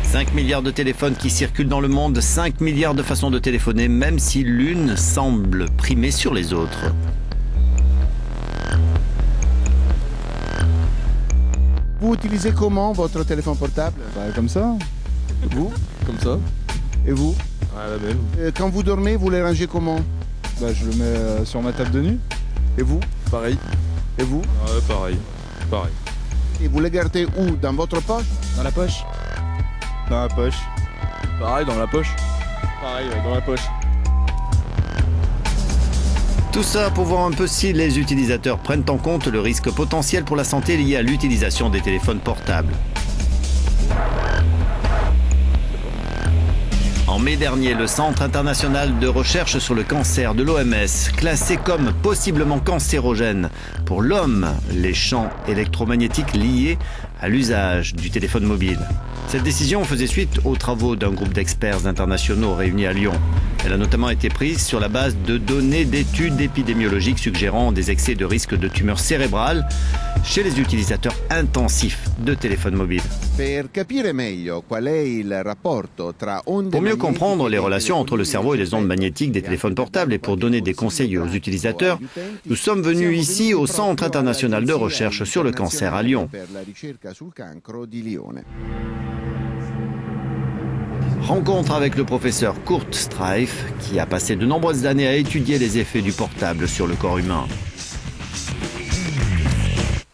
5 milliards de téléphones qui circulent dans le monde, 5 milliards de façons de téléphoner, même si l'une semble primer sur les autres. Vous utilisez comment votre téléphone portable? Comme ça. Vous? Comme ça. Et vous? La même. Quand vous dormez, vous les rangez comment? Je le mets sur ma table de nuit. Et vous? Pareil. Et vous? Pareil. Et vous les gardez où? Dans votre poche? Dans la poche. Dans la poche. Pareil, dans la poche. Pareil, dans la poche. Tout ça pour voir un peu si les utilisateurs prennent en compte le risque potentiel pour la santé lié à l'utilisation des téléphones portables. En mai dernier, le Centre international de recherche sur le cancer de l'OMS classait comme possiblement cancérogènes pour l'homme les champs électromagnétiques liés à l'usage du téléphone mobile. Cette décision faisait suite aux travaux d'un groupe d'experts internationaux réunis à Lyon. Elle a notamment été prise sur la base de données d'études épidémiologiques suggérant des excès de risque de tumeurs cérébrales chez les utilisateurs intensifs de téléphones mobiles. Pour mieux comprendre les relations entre le cerveau et les ondes magnétiques des téléphones portables et pour donner des conseils aux utilisateurs, nous sommes venus ici au Centre international de recherche sur le cancer à Lyon. Rencontre avec le professeur Kurt Streif, qui a passé de nombreuses années à étudier les effets du portable sur le corps humain.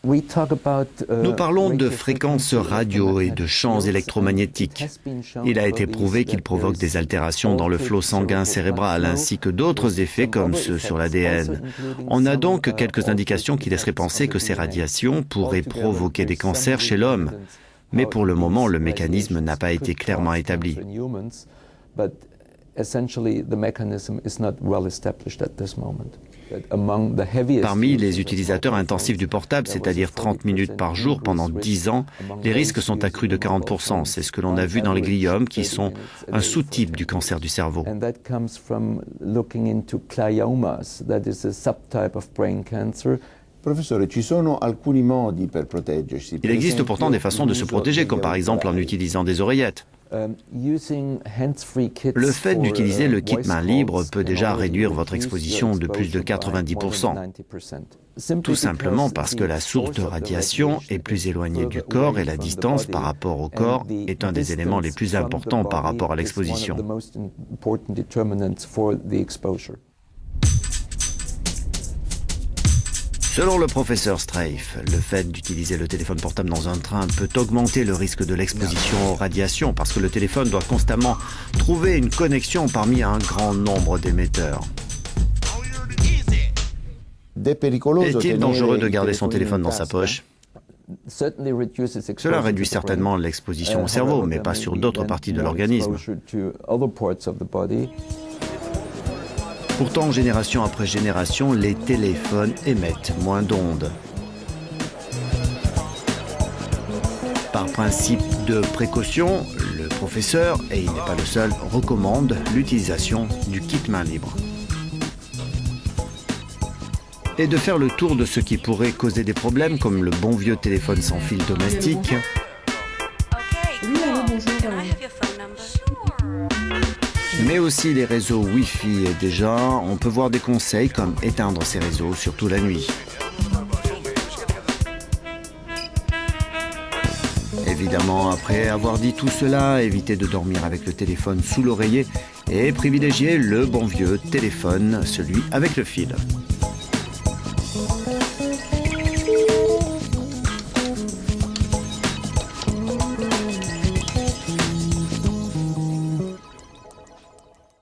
Nous parlons de fréquences radio et de champs électromagnétiques. Il a été prouvé qu'ils provoquent des altérations dans le flot sanguin cérébral ainsi que d'autres effets comme ceux sur l'ADN. On a donc quelques indications qui laisseraient penser que ces radiations pourraient provoquer des cancers chez l'homme. Mais pour le moment, le mécanisme n'a pas été clairement établi. Parmi les utilisateurs intensifs du portable, c'est-à-dire 30 minutes par jour pendant 10 ans, les risques sont accrus de 40%. C'est ce que l'on a vu dans les gliomes, qui sont un sous-type du cancer du cerveau. Il existe pourtant des façons de se protéger, comme par exemple en utilisant des oreillettes. Le fait d'utiliser le kit main libre peut déjà réduire votre exposition de plus de 90%. Tout simplement parce que la source de radiation est plus éloignée du corps et la distance par rapport au corps est un des éléments les plus importants par rapport à l'exposition. Selon le professeur Streif, le fait d'utiliser le téléphone portable dans un train peut augmenter le risque de l'exposition aux radiations parce que le téléphone doit constamment trouver une connexion parmi un grand nombre d'émetteurs. Est-il dangereux de garder son téléphone dans sa poche ? Cela réduit certainement l'exposition au cerveau, mais pas sur d'autres parties de l'organisme. Pourtant, génération après génération, les téléphones émettent moins d'ondes. Par principe de précaution, le professeur, et il n'est pas le seul, recommande l'utilisation du kit main libre. Et de faire le tour de ce qui pourrait causer des problèmes, comme le bon vieux téléphone sans fil domestique. Mais aussi les réseaux Wi-Fi et déjà, on peut voir des conseils comme éteindre ces réseaux, surtout la nuit. Évidemment, après avoir dit tout cela, évitez de dormir avec le téléphone sous l'oreiller et privilégiez le bon vieux téléphone, celui avec le fil.